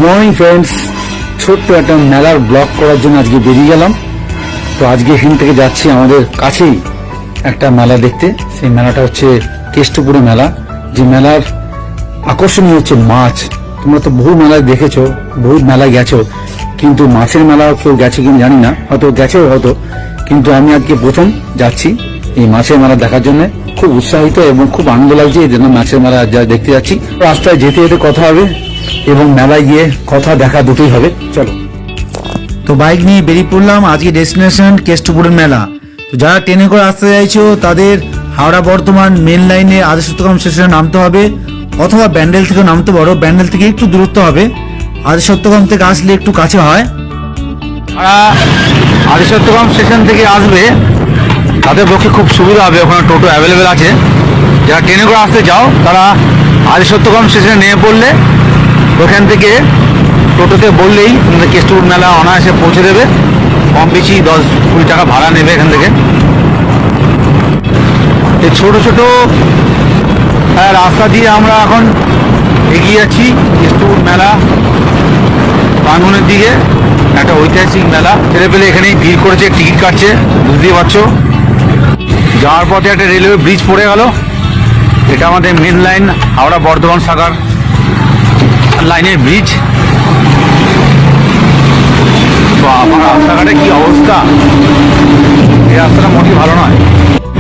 Morning friends, ছোট্ট একটা মেলার ব্লগ করার জন্য আজকে বেরিয়ে গেলাম। তো আজকে এখান থেকে যাচ্ছি আমাদের কাছেই একটা মেলা দেখতে। সেই মেলাটা হচ্ছে কেষ্টপুরে মেলা। যে মেলার আকর্ষণীয় হচ্ছে মাছ। তোমরা তো বহু মেলায় দেখেছো, বহু মেলায় গেছো, কিন্তু মাছের মেলা কেউ গেছে কিনা জানি না, হয়তো গেছেও হয়তো, কিন্তু আমি আজকে প্রথম যাচ্ছি এই মাছের মেলা দেখার জন্য। খুব উৎসাহিত এবং খুব আনন্দ লাগছে এই জন্য মাছের মেলা যা দেখতে যাচ্ছি। রাস্তায় যেতে যেতে কথা হবে এবং মেলায় গিয়ে কথা দেখা দুটোই হবে। চলো, তো বাইক নিয়ে বেরিয়ে পড়লাম। আজকে ডেস্টিনেশন কেষ্টপুরের মেলা। তো যারা ট্রেনে করে আসতে চাইছো তাদের হাওড়া বর্ধমান মেন লাইনে আদিসত্যগ্রাম স্টেশনে নামতে হবে, অথবা ব্যান্ডেল থেকে নামতে পারো। ব্যান্ডেল থেকে একটু দূরত্ব হবে, আদিসত্যগ্রাম থেকে আসলে একটু কাছে হয়। আদিসত্যগ্রাম স্টেশন থেকে আসবে তাদের পক্ষে খুব সুবিধা হবে, ওখানে টোটো অ্যাভেলেবেল আছে। যারা ট্রেনে করে আসতে চাও তারা আদিসত্যগ্রাম স্টেশনে নেমে পড়লে ওখান থেকে টোটোতে বললেই তোমাদের কেষ্টপুর মেলা অনায়াসে পৌঁছে দেবে। কম বেশি 10-20 টাকা ভাড়া নেবে এখান থেকে। এই ছোটো ছোটো রাস্তা দিয়ে আমরা এখন এগিয়ে যাচ্ছি কেষ্টপুর মেলা প্রাঙ্গণের দিকে। একটা ঐতিহাসিক মেলা, ছেলে পেলে এখানেই ভিড় করেছে, টিকিট কাটছে, বুঝতেই পারছো। যাওয়ার পথে একটা রেলওয়ে ব্রিজ পড়ে গেল। এটা আমাদের মেন লাইন হাওড়া বর্ধমান শাখার লাইনের ব্রিজ। তো আমার রাস্তাঘাটে কি অবস্থা, এই রাস্তাটা মোটেই ভালো নয়।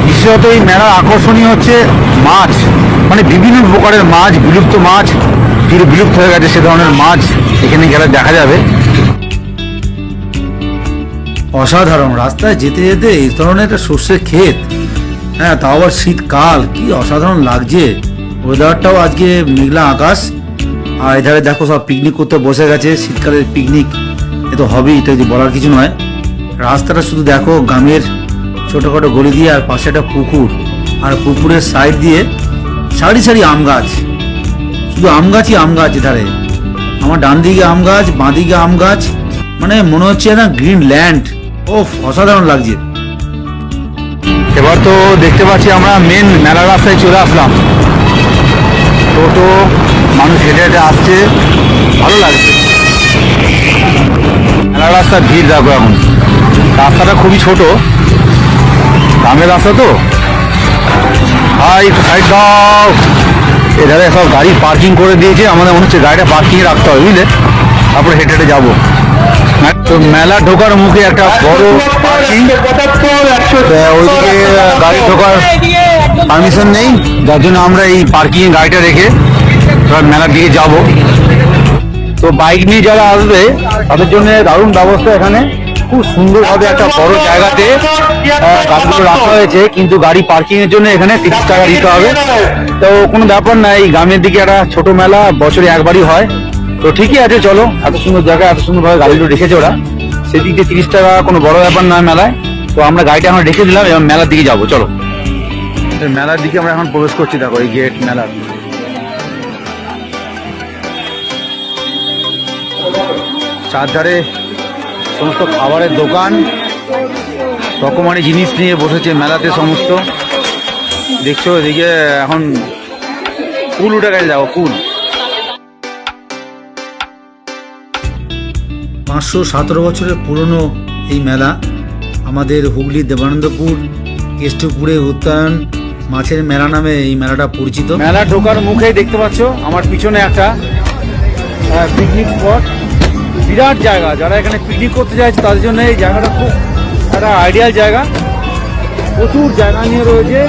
বিশেষত এই মেলার আকর্ষণীয় হচ্ছে মাছ, মানে বিভিন্ন প্রকারের মাছ, বিলুপ্ত মাছ, বিলুপ্ত হয়ে গেছে সে ধরনের মাছ এখানে গেলে দেখা যাবে। অসাধারণ রাস্তায় যেতে যেতে এই ধরনের একটা সর্ষের ক্ষেত, হ্যাঁ তাও আবার শীতকাল, কি অসাধারণ লাগছে। ওয়েদারটাও আজকে মেঘলা আকাশ, আর এধারে দেখো সব পিকনিক করতে বসে গেছে। শীতকালের পিকনিক এ তো হবেই, এটা বলার কিছু নয়। রাস্তাটা শুধু দেখো, গ্রামের ছোটখাটো গলি দিয়ে, আর পাশে একটা পুকুর, আর পুকুরের সাইড দিয়ে সারি সারি আম গাছ, শুধু আম গাছই আম গাছ এধারে। আমার ডান দিকে আম গাছ, বাঁ দিকে আম গাছ, মানে মনে হচ্ছে না গ্রিন ল্যান্ড। ও অসাধারণ লাগছে। এবার তো দেখতে পাচ্ছি আমরা মেন মেলার রাস্তায় চলে আসলাম। টোটো মানুষ হেঁটে হেঁটে আসছে, ভালো লাগছে। মেলার রাস্তার ভিড় দেখো এখন। রাস্তাটা খুবই ছোট, গ্রামের রাস্তা তো। ভাই একটু সাইড দাও, এধারে সব গাড়ি পার্কিং করে দিয়েছে। আমাদের মনে হচ্ছে গাড়িটা পার্কিংয়ে রাখতে হবে, বুঝলে, তারপরে হেঁটে হেঁটে যাবো। তো মেলা ঢোকার মুখে একটা বড় পার্কিং, ওইদিকে গাড়ি ঢোকার পারমিশন নেই, যার জন্য আমরা এই পার্কিংয়ে গাড়িটা রেখে এবার মেলার দিকে যাব। তো বাইক নিয়ে যারা আসবে তাদের জন্য দারুণ ব্যবস্থা এখানে। খুব সুন্দরভাবে একটা বড় জায়গাতে গাড়িগুলো রাখা হয়েছে, কিন্তু গাড়ি পার্কিং এর জন্য এখানে 30 টাকা দিতে হবে। তো কোনো ব্যাপার না, এই গ্রামের দিকে একটা ছোট মেলা বছরে একবারই হয়। তো ঠিকই আছে, চলো। এত সুন্দর জায়গা, এত সুন্দরভাবে গাড়িগুলো রেখেছে ওরা, সেদিক দিয়ে 30 টাকা কোনো বড় ব্যাপার না মেলায়। তো আমরা গাড়িটা এখন রেখে দিলাম, এবং মেলার দিকে যাবো। চলো, মেলার দিকে আমরা এখন প্রবেশ করছি। দেখো এই গেট মেলার। চারধারে সমস্ত খাবারের দোকান, রকমারি জিনিস নিয়ে বসেছে মেলাতে সমস্ত। দেখছো এদিকে এখন কুল উঠে গেছে, যাবো কুল। 517 বছরের পুরনো এই মেলা আমাদের হুগলির দেবানন্দপুর কেষ্টপুরে উত্তরায়ণ মাছের মেলা নামে এই মেলাটা পরিচিত। মেলা ঢোকার মুখেই দেখতে পাচ্ছ আমার পিছনে একটা পিকনিক স্পট, বিরাট জায়গা। যারা এখানে পিকনিক করতে চাইছে তাদের জন্য এই জায়গাটা খুব একটা আইডিয়াল জায়গা। প্রচুর জায়গা নিয়ে রয়েছে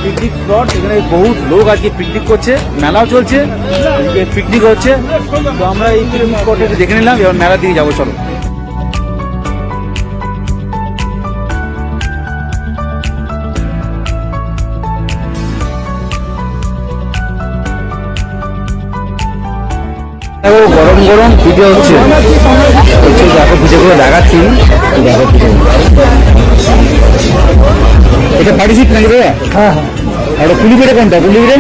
পিকনিক স্পট। এখানে বহুত লোক আজকে পিকনিক করছে, মেলাও চলছে, পিকনিক হচ্ছে। তো আমরা এই পিকনিক স্পটটা দেখে নিলাম, এবার মেলার দিকে যাবো। চলো, গরম গরম পিঠে হচ্ছে, দেখো পিঠে করে দেখাচ্ছি। দেখো পিঠে, এটা পাটিসিট নাকি দাদা? হ্যাঁ হ্যাঁ। আর কুলি পিঠে কোনটা? কুলি পিঠে,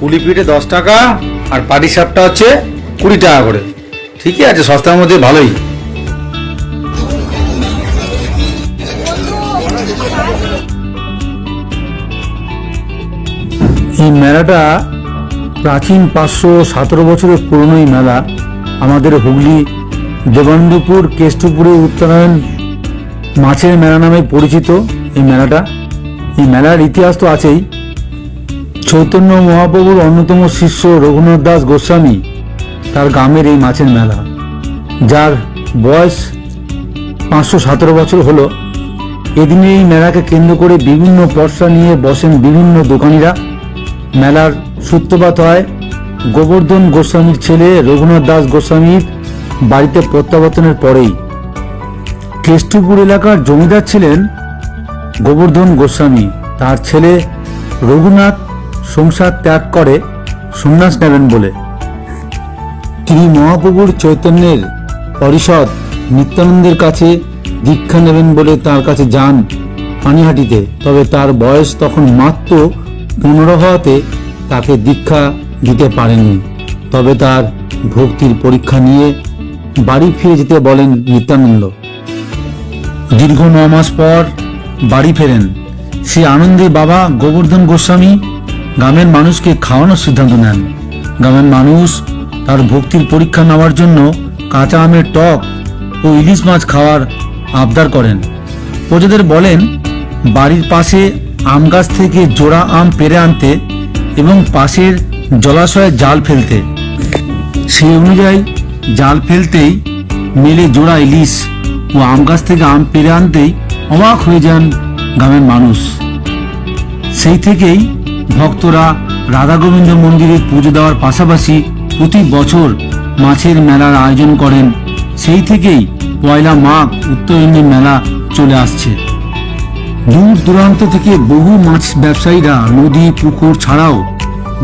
কুলি পিঠে 10 টাকা, আর পাটি সাপটা হচ্ছে 20 টাকা করে। ঠিকই আছে, সস্তার মধ্যে ভালোই। এই মেলাটা প্রাচীন 517 বছরের পুরনো এই মেলা আমাদের হুগলি দেবন্দপুর কেষ্টপুরে উত্তরায়ণ মাছের মেলা নামে পরিচিত। এই মেলার ইতিহাস তো আছেই। চৈতন্য মহাপ্রভুর অন্যতম শিষ্য রঘুনাথ দাস গোস্বামী তার গ্রামের এই মাছের মেলা, যার বয়স 517 বছর হলো। এদিনে এই মেলাকে কেন্দ্র করে বিভিন্ন পসরা নিয়ে বসেন বিভিন্ন দোকানিরা। মেলার সূত্রপাত হয় গোবর্ধন গোস্বামীর ছেলে রঘুনাথ দাস গোস্বামীর বাড়িতে প্রত্যাবর্তনের পরেই। কেষ্টপুর এলাকার জমিদার ছিলেন গোবর্ধন গোস্বামী। তার ছেলে রঘুনাথ সংসার ত্যাগ করে সন্ন্যাস নেবেন বলে। তিনি মহাপ্রভুর চৈতন্যের পরিষদ নিত্যানন্দের কাছে দীক্ষা নেবেন বলে তার কাছে যান পানিহাটিতে। তবে তার বয়স তখন মাত্র 15 হওয়াতে তাকে দীক্ষা দিতে পারেননি। তবে তার ভক্তির পরীক্ষা নিয়ে বাড়ি ফিরে যেতে বলেন নিত্যানন্দ। দীর্ঘ 9 মাস পর বাড়ি ফেরেন। সে আনন্দে বাবা গোবর্ধন গোস্বামী গ্রামের মানুষকে খাওয়ানোর সিদ্ধান্ত নেন। গ্রামের মানুষ তার ভক্তির পরীক্ষা নেওয়ার জন্য কাঁচা আমের টক ও ইলিশ মাছ খাওয়ার আবদার করেন। প্রজাদের বলেন বাড়ির পাশে আম গাছ থেকে জোড়া আম পেড়ে আনতে এবং পাশের জলাশয়ে জাল ফেলতে। সেই অনুযায়ী জাল ফেলতেই মেলে জোড়া ইলিশ ও আম গাছ থেকে আম পেড়ে আনতেই অবাক হয়ে যান গ্রামের মানুষ। সেই থেকেই ভক্তরা রাধা গোবিন্দ মন্দিরে পুজো দেওয়ার পাশাপাশি প্রতি বছর মাছের মেলার আয়োজন করেন। সেই থেকেই 1 মাঘ উত্তরায়ণী মেলা চলে আসছে। দূর দূরান্ত থেকে বহু মাছ ব্যবসায়ীরা নদী পুকুর ছাড়াও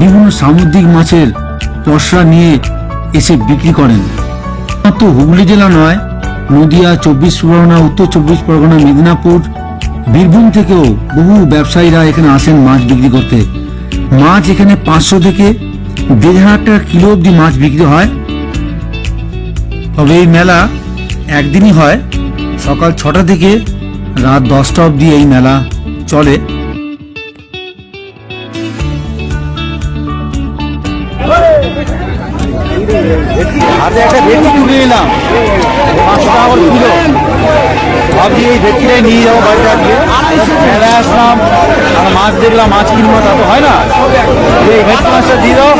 বিভিন্ন সামুদ্রিক মাছের পসরা নিয়ে এসে বিক্রি করেন। মাত্র হুগলি জেলা নয়, নদিয়া, 24 পরগনা, উত্তর 24 পরগনা, মেদিনীপুর, বীরভূম থেকেও বহু ব্যবসায়ীরা এখানে আসেন মাছ বিক্রি করতে। মাছ এখানে 500 থেকে 1,500 টাকা কিলো অব্দি মাছ বিক্রি হয়। তবে এই মেলা একদিনই হয়, সকাল 6টা থেকে রাত 10টা অব্দি এই মেলা চলে। হাতে একটা ভেটকি তুলে নিলাম, 500 টাকা করে কিলো। ভাবছি এই ভেটকিটাই নিয়ে যাবো বাড়িতে। আজকে মেলায় আসলাম আর মাছ দেখলাম, মাছ কিনবো, তা তো হয় না। এই ভেটকি মাছটা দিয়ে দাও,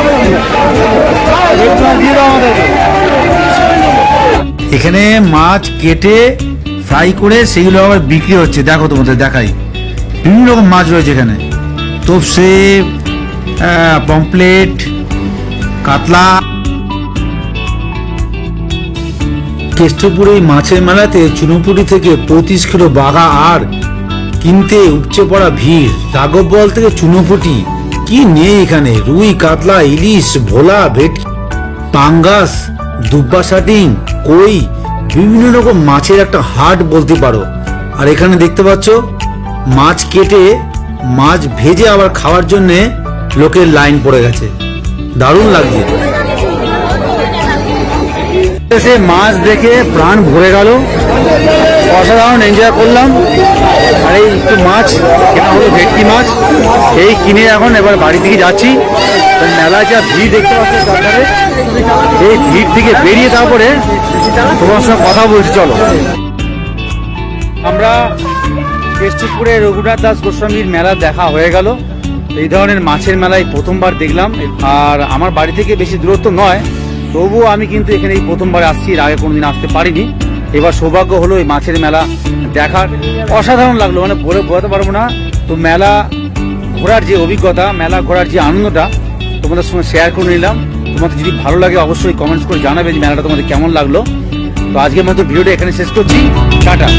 ভেটকি মাছ দিয়ে দাও আমাদেরকে। এখানে মাছ কেটে ফ্রাই করে সেগুলো আবার বিক্রি হচ্ছে। দেখো তোমাদের দেখাই, বিভিন্ন রকম মাছ রয়েছে এখানে। তোপসে, পমপ্লেট, কাতলা। কেষ্টপুরে মাছের মেলাতে চুনোপুটি থেকে 35 কিলো বাঘা আর কিনতে উপচে পড়া ভিড়। রাঘববল থেকে চুনোপুটি কি নেই এখানে, রুই, কাতলা, ইলিশ, ভোলা, ভেটকি, পাঙ্গাস, দুব্বা শাটিং, কই, বিভিন্ন রকম মাছের একটা হাট বলতে পারো। আর এখানে দেখতে পাচ্ছ মাছ কেটে মাছ ভেজে আবার খাওয়ার জন্য লোকের লাইন পড়ে গেছে। দারুণ লাগছে। সে মাছ দেখে প্রাণ ভরে গেল, অসাধারণ এনজয় করলাম। আর এই একটু মাছ কেনা হলো, ভেটকি মাছ, এই কিনে এখন এবার বাড়ি থেকে যাচ্ছি। মেলায় যা ভিড় দেখতে পাচ্ছি সরকারে, এই ভিড় থেকে বেরিয়ে তারপরে তোমার সঙ্গে কথা বলছি। চলো, আমরা কেষ্টপুরে রঘুনাথ দাস গোস্বামীর মেলা দেখা হয়ে গেল। এই ধরনের মাছের মেলায় প্রথমবার দেখলাম। আর আমার বাড়ি থেকে বেশি দূরত্ব নয়, তবুও আমি কিন্তু এখানে এই প্রথমবার আসছি, এর আগে কোনোদিন আসতে পারিনি। এবার সৌভাগ্য হলো এই মাছের মেলা দেখার। অসাধারণ লাগলো, মানে বলে বোঝাতে পারবো না। তো মেলা ঘোরার যে অভিজ্ঞতা, মেলা ঘোরার যে আনন্দটা তোমাদের সঙ্গে শেয়ার করে নিলাম। তোমাদের যদি ভালো লাগে অবশ্যই কমেন্টস করে জানাবে যে মেলাটা তোমাদের কেমন লাগলো। তো আজকের মতো ভিডিওটা এখানে শেষ করছি। টাটা।